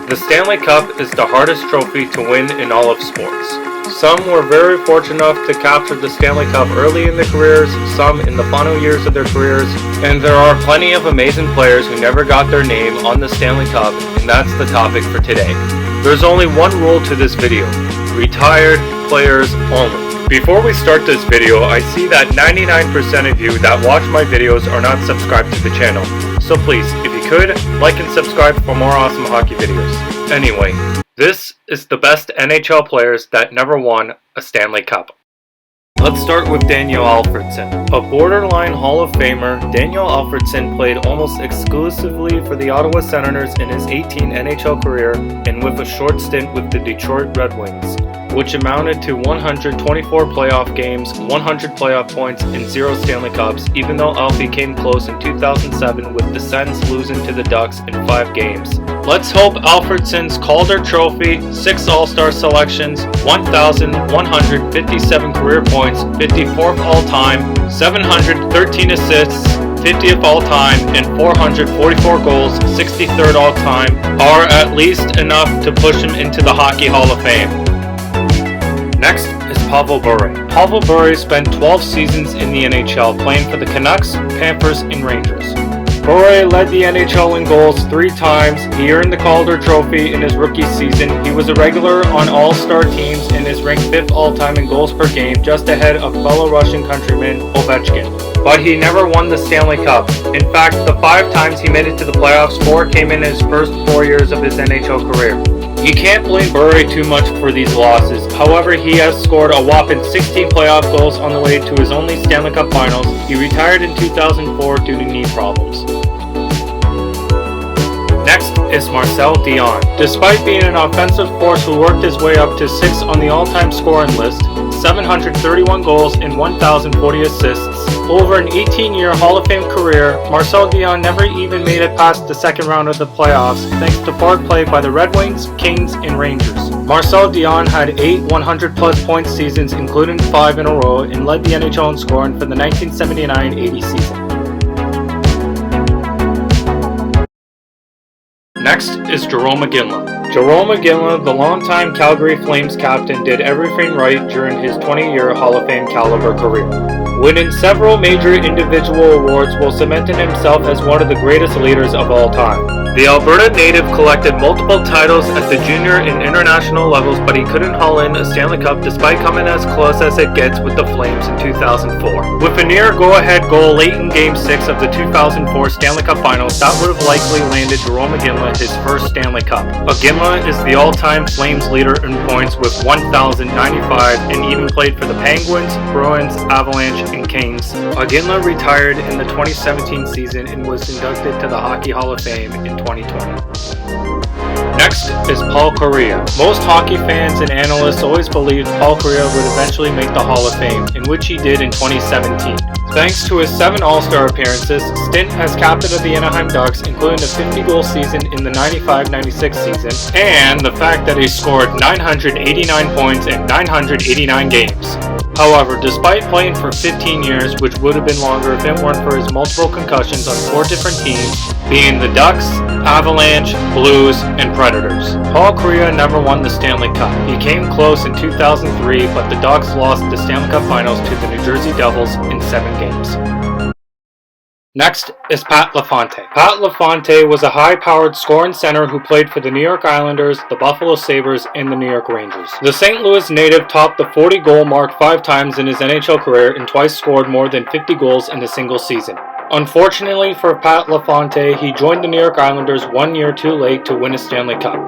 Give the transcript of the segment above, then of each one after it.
The Stanley Cup is the hardest trophy to win in all of sports. Some were very fortunate enough to capture the Stanley Cup early in their careers, some in the final years of their careers, and there are plenty of amazing players who never got their name on the Stanley Cup, and that's the topic for today. There's only one rule to this video: retired players only. Before we start this video, I see that 99% of you that watch my videos are not subscribed to the channel. So please, if you could, like and subscribe for more awesome hockey videos. Anyway, this is the best NHL players that never won a Stanley Cup. Let's start with Daniel Alfredsson. A borderline Hall of Famer, Daniel Alfredsson played almost exclusively for the Ottawa Senators in his 18 NHL career and with a short stint with the Detroit Red Wings, which amounted to 124 playoff games, 100 playoff points, and 0 Stanley Cups, even though Alfie came close in 2007 with the Sens losing to the Ducks in 5 games. Let's hope Alfredsson's Calder Trophy, 6 All-Star selections, 1,157 career points, 54th all-time, 713 assists, 50th all-time, and 444 goals, 63rd all-time, are at least enough to push him into the Hockey Hall of Fame. Next is Pavel Bure. Pavel Bure spent 12 seasons in the NHL playing for the Canucks, Panthers, and Rangers. Bure led the NHL in goals 3 times. He earned the Calder Trophy in his rookie season. He was a regular on all-star teams and is ranked 5th all-time in goals per game, just ahead of fellow Russian countryman Ovechkin. But he never won the Stanley Cup. In fact, the 5 times he made it to the playoffs, 4 came in his first 4 years of his NHL career. You can't blame Bure too much for these losses. However, he has scored a whopping 16 playoff goals on the way to his only Stanley Cup Finals. He retired in 2004 due to knee problems. Next is Marcel Dionne. Despite being an offensive force who worked his way up to 6th on the all-time scoring list, 731 goals and 1,040 assists, over an 18-year Hall of Fame career, Marcel Dionne never even made it past the second round of the playoffs thanks to poor play by the Red Wings, Kings, and Rangers. Marcel Dionne had 8 100-plus point seasons, including 5 in a row, and led the NHL in scoring for the 1979-80 season. Next is Jarome Iginla. Jarome Iginla, the longtime Calgary Flames captain, did everything right during his 20-year Hall of Fame caliber career, winning several major individual awards while cementing himself as one of the greatest leaders of all time. The Alberta native collected multiple titles at the junior and international levels, but he couldn't haul in a Stanley Cup despite coming as close as it gets with the Flames in 2004. With a near go-ahead goal late in Game 6 of the 2004 Stanley Cup Finals, that would have likely landed Jarome Iginla his first Stanley Cup. Iginla is the all-time Flames leader in points with 1,095 and even played for the Penguins, Bruins, Avalanche, and Kings. Iginla retired in the 2017 season and was inducted to the Hockey Hall of Fame in 2020. Next is Paul Kariya. Most hockey fans and analysts always believed Paul Kariya would eventually make the Hall of Fame, in which he did in 2017. Thanks to his 7 All-Star appearances, stint as captain of the Anaheim Ducks, including a 50-goal season in the 95-96 season, and the fact that he scored 989 points in 989 games. However, despite playing for 15 years, which would have been longer if it weren't for his multiple concussions on 4 different teams, being the Ducks, Avalanche, Blues, and Predators, Paul Kariya never won the Stanley Cup. He came close in 2003, but the Ducks lost the Stanley Cup Finals to the New Jersey Devils in 7 games. Next is Pat Lafonte. Pat Lafonte was a high-powered scoring center who played for the New York Islanders, the Buffalo Sabres, and the New York Rangers. The St. Louis native topped the 40-goal mark 5 times in his NHL career and twice scored more than 50 goals in a single season. Unfortunately for Pat Lafonte, he joined the New York Islanders 1 year too late to win a Stanley Cup.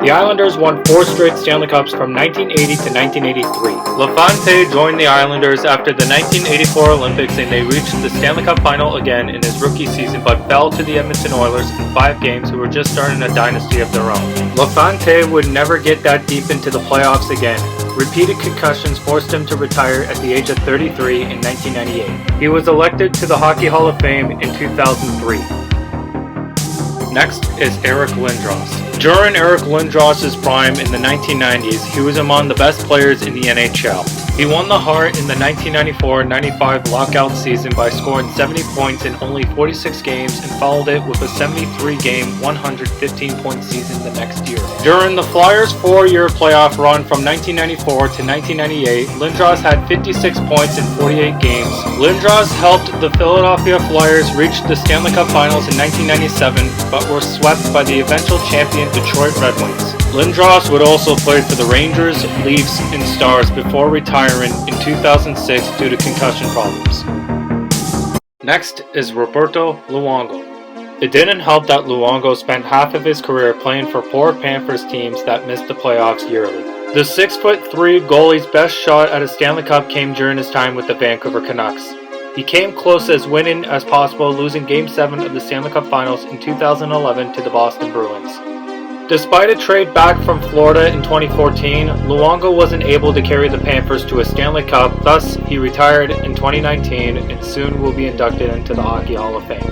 The Islanders won 4 straight Stanley Cups from 1980 to 1983. Lafonte joined the Islanders after the 1984 Olympics and they reached the Stanley Cup Final again in his rookie season but fell to the Edmonton Oilers in 5 games, who were just starting a dynasty of their own. Lafonte would never get that deep into the playoffs again. Repeated concussions forced him to retire at the age of 33 in 1998. He was elected to the Hockey Hall of Fame in 2003. Next is Henrik Lindros. During Henrik Lundqvist's prime in the 1990s, he was among the best players in the NHL. He won the Hart in the 1994-95 lockout season by scoring 70 points in only 46 games and followed it with a 73-game, 115-point season the next year. During the Flyers' 4-year playoff run from 1994 to 1998, Lindros had 56 points in 48 games. Lindros helped the Philadelphia Flyers reach the Stanley Cup Finals in 1997, but were swept by the eventual champion Detroit Red Wings. Lindros would also play for the Rangers, Leafs, and Stars before retiring in 2006 due to concussion problems. Next is Roberto Luongo. It didn't help that Luongo spent half of his career playing for poor Panthers teams that missed the playoffs yearly. The 6'3" goalie's best shot at a Stanley Cup came during his time with the Vancouver Canucks. He came close as winning as possible, losing Game 7 of the Stanley Cup Finals in 2011 to the Boston Bruins. Despite a trade back from Florida in 2014, Luongo wasn't able to carry the Panthers to a Stanley Cup, thus he retired in 2019 and soon will be inducted into the Hockey Hall of Fame.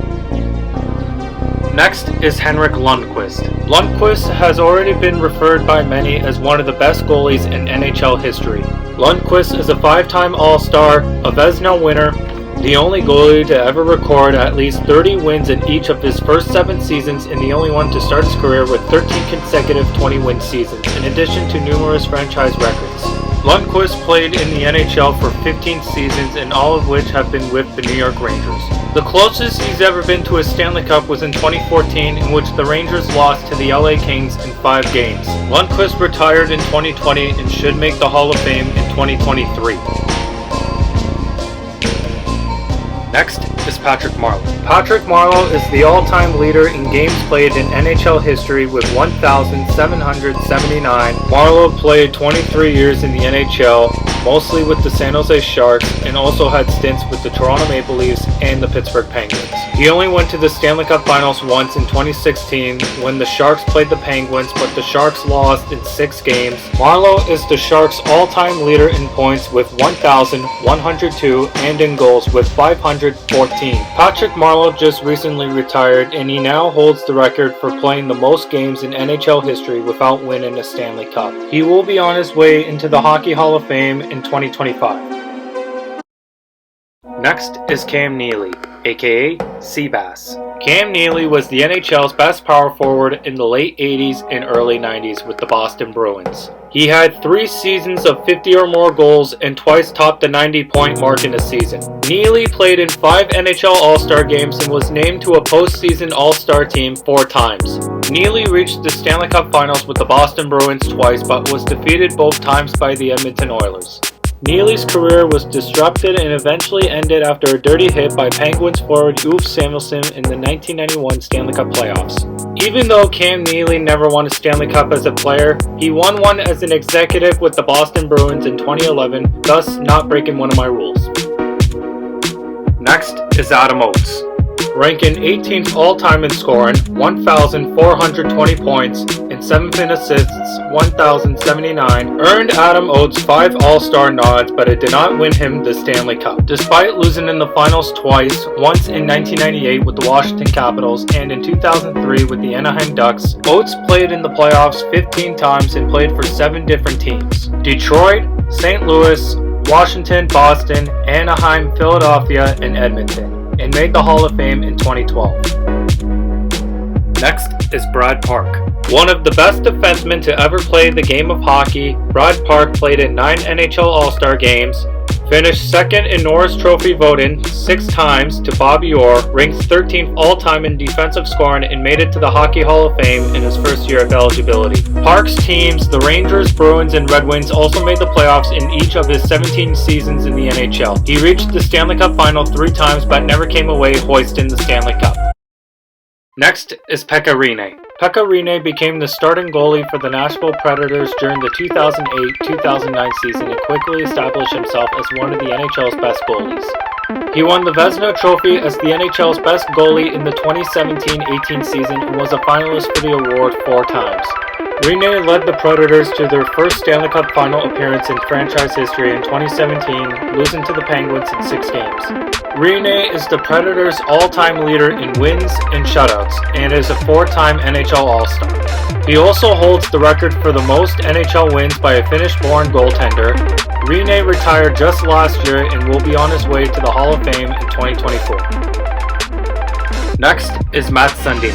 Next is Henrik Lundqvist. Lundqvist has already been referred by many as one of the best goalies in NHL history. Lundqvist is a 5-time All-Star, a Vezina winner, the only goalie to ever record at least 30 wins in each of his first 7 seasons and the only one to start his career with 13 consecutive 20-win seasons, in addition to numerous franchise records. Lundqvist played in the NHL for 15 seasons, and all of which have been with the New York Rangers. The closest he's ever been to a Stanley Cup was in 2014, in which the Rangers lost to the LA Kings in 5 games. Lundqvist retired in 2020 and should make the Hall of Fame in 2023. Next is Patrick Marleau. Patrick Marleau is the all-time leader in games played in NHL history with 1,779. Marleau played 23 years in the NHL, mostly with the San Jose Sharks, and also had stints with the Toronto Maple Leafs and the Pittsburgh Penguins. He only went to the Stanley Cup Finals once in 2016 when the Sharks played the Penguins, but the Sharks lost in 6 games. Marleau is the Sharks' all-time leader in points with 1,102 and in goals with 514. Patrick Marleau just recently retired, and he now holds the record for playing the most games in NHL history without winning a Stanley Cup. He will be on his way into the Hockey Hall of Fame in 2025. Next is Cam Neely, aka Seabass. Cam Neely was the NHL's best power forward in the late 80s and early 90s with the Boston Bruins. He had 3 seasons of 50 or more goals and twice topped the 90-point mark in a season. Neely played in 5 NHL All-Star games and was named to a postseason All-Star team 4 times. Neely reached the Stanley Cup Finals with the Boston Bruins twice, but was defeated both times by the Edmonton Oilers. Neely's career was disrupted and eventually ended after a dirty hit by Penguins forward Ulf Samuelsson in the 1991 Stanley Cup playoffs. Even though Cam Neely never won a Stanley Cup as a player, he won one as an executive with the Boston Bruins in 2011, thus not breaking one of my rules. Next is Adam Oates. Ranking 18th all-time in scoring, 1,420 points, and 7 assists, 1,079, earned Adam Oates 5 All-Star nods, but it did not win him the Stanley Cup. Despite losing in the finals twice, once in 1998 with the Washington Capitals and in 2003 with the Anaheim Ducks, Oates played in the playoffs 15 times and played for 7 different teams: Detroit, St. Louis, Washington, Boston, Anaheim, Philadelphia, and Edmonton, and made the Hall of Fame in 2012. Next is Brad Park. One of the best defensemen to ever play the game of hockey, Brad Park played in 9 NHL All-Star games, finished second in Norris Trophy voting 6 times to Pavel Bure, ranked 13th all-time in defensive scoring, and made it to the Hockey Hall of Fame in his first year of eligibility. Park's teams, the Rangers, Bruins, and Red Wings, also made the playoffs in each of his 17 seasons in the NHL. He reached the Stanley Cup Final 3 times but never came away hoisting the Stanley Cup. Next is Pekka Rinne. Pekka Rinne became the starting goalie for the Nashville Predators during the 2008-2009 season and quickly established himself as one of the NHL's best goalies. He won the Vezina Trophy as the NHL's best goalie in the 2017-18 season and was a finalist for the award 4 times. Rinne led the Predators to their first Stanley Cup final appearance in franchise history in 2017, losing to the Penguins in 6 games. Rinne is the Predators' all-time leader in wins and shutouts, and is a 4-time NHL All-Star. He also holds the record for the most NHL wins by a Finnish-born goaltender. Rinne retired just last year and will be on his way to the Hall of Fame in 2024. Next is Mats Sundin.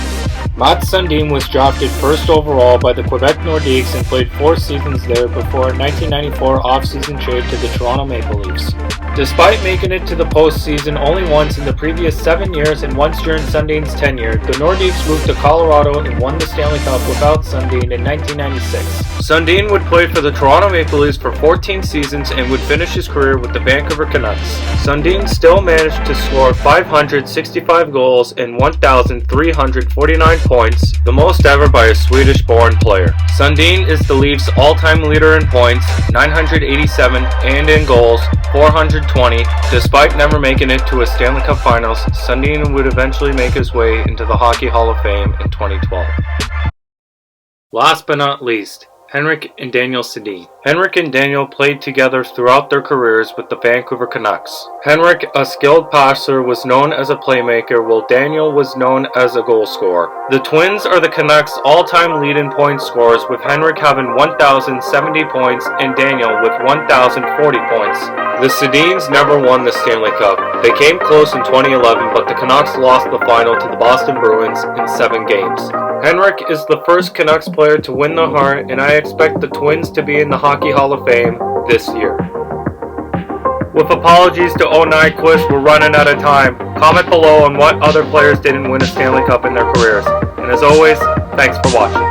Mats Sundin was drafted first overall by the Quebec Nordiques and played 4 seasons there before a 1994 off-season trade to the Toronto Maple Leafs. Despite making it to the postseason only once in the previous 7 years and once during Sundin's tenure, the Nordiques moved to Colorado and won the Stanley Cup without Sundin in 1996. Sundin would play for the Toronto Maple Leafs for 14 seasons and would finish his career with the Vancouver Canucks. Sundin still managed to score 565 goals and 1,349 points, the most ever by a Swedish-born player. Sundin is the Leafs' all-time leader in points, 987, and in goals, 420. Despite never making it to a Stanley Cup Finals, Sundin would eventually make his way into the Hockey Hall of Fame in 2012. Last but not least, Henrik and Daniel Sundin. Henrik and Daniel played together throughout their careers with the Vancouver Canucks. Henrik, a skilled passer, was known as a playmaker, while Daniel was known as a goal scorer. The twins are the Canucks' all-time lead in point scorers, with Henrik having 1,070 points and Daniel with 1,040 points. The Sundins never won the Stanley Cup. They came close in 2011, but the Canucks lost the final to the Boston Bruins in 7 games. Henrik is the first Canucks player to win the Hart, and I expect the Twins to be in the Hockey Hall of Fame this year. With apologies to 09 Quiz, we're running out of time. Comment below on what other players didn't win a Stanley Cup in their careers. And as always, thanks for watching.